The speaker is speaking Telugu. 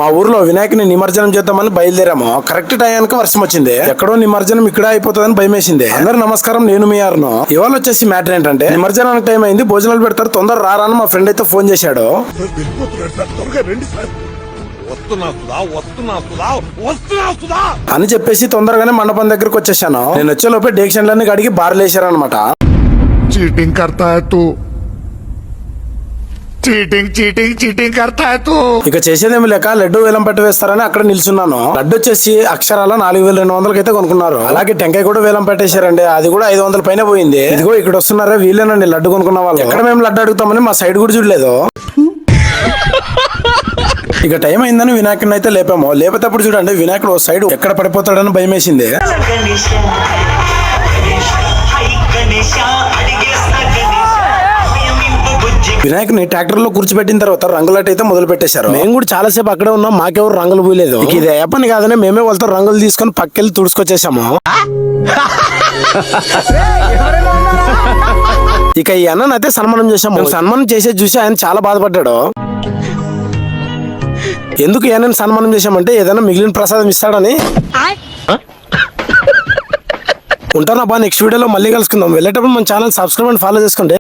మా ఊర్లో వినాయకుని నిమజ్జనం చేద్దామని బయలుదేరాము. కరెక్ట్ టైంకి వర్షం వచ్చింది. ఎక్కడో నిమజ్జనం ఇక్కడ అయిపోతుందని భయం వేసింది. అందరు నమస్కారం, నేను మీ ఆరును. ఇవాళ వచ్చేసి మ్యాటర్ ఏంటంటే, నిమజ్జనానికి టైం అయింది, భోజనాలు పెడతారు, తొందర రారా అని మా ఫ్రెండ్ అయితే ఫోన్ చేశాడు. అని చెప్పేసి తొందరగానే మండపం దగ్గరకు వచ్చేసాను. నేను వచ్చే లోపే డేక్షన్లన్నీ కడిగి బార్లు వేసారనమాట. चीटिंग करता है तू, చీటింగ్ చీటింగ్ చీటింగ్ करता है तू. ఇక చేసేదేమి లేక లడ్డు వేలం పట్టి వేస్తారని అక్కడ నిల్చున్నాను. లడ్డు వచ్చేసి అక్షరాల 4200 అయితే కొనుక్కున్నారు. అలాగే టెంకాయ కూడా వేలం పెట్టేశారండి. అది కూడా 500 పైన పోయింది. ఇదిగో ఇక్కడ వస్తున్నారా వీళ్ళేనండి లడ్డు కొనుక్కున్న వాళ్ళు. ఎక్కడ మేము లడ్డు అడుగుతామని మా సైడ్ కూడా చూడలేదు. ఇక టైం అయిందని వినాయకుడిని అయితే లేపాము. లేపేటప్పుడు చూడండి వినాయకుడు సైడ్ ఎక్కడ పడిపోతాడని భయం వేసింది. వినాయకుని ట్రాక్టర్ లో కూర్చోబెట్టిన తర్వాత రంగులట అయితే మొదలు పెట్టేశారు. మేము కూడా చాలా సేపు అక్కడే ఉన్నాం, మాకెవరు రంగులు పూయలేదు. ఇది ఏ పని కాదని మేమే వాళ్ళతో రంగులు తీసుకొని పక్కెళ్ళి తుడుచుకొచ్చేసాము. ఇక ఈ అన్నను అయితే సన్మానం చేసాము. సన్మానం చేసేది చూసి ఆయన చాలా బాధపడ్డాడు. ఎందుకు ఏమైనా సన్మానం చేశామంటే ఏదైనా మిగిలిన ప్రసాదం ఇస్తాడని. ఉంటానబ్బా, నెక్స్ట్ వీడియోలో మళ్ళీ కలుసుకుందాం. వెళ్ళేటప్పుడు మన ఛానల్ సబ్స్క్రైబ్ అండ్ ఫాలో చేసుకోండి.